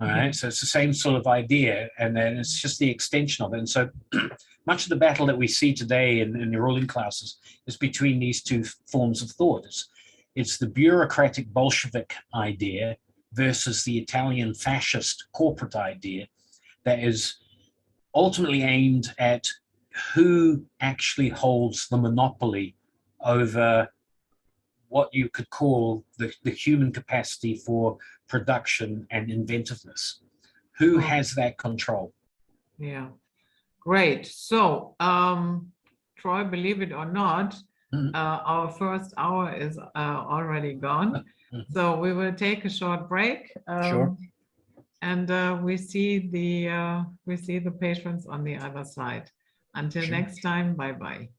All right, so it's the same sort of idea, and then it's just the extension of it. And so much of the battle that we see today in the ruling classes is between these two forms of thought. It's the bureaucratic Bolshevik idea versus the Italian fascist corporate idea that is ultimately aimed at who actually holds the monopoly over what you could call the human capacity for production and inventiveness. Who has that control? Yeah, great. So, Troy, believe it or not, our first hour is already gone. So we will take a short break. Sure. And we see the patients on the other side. Until next time, bye-bye.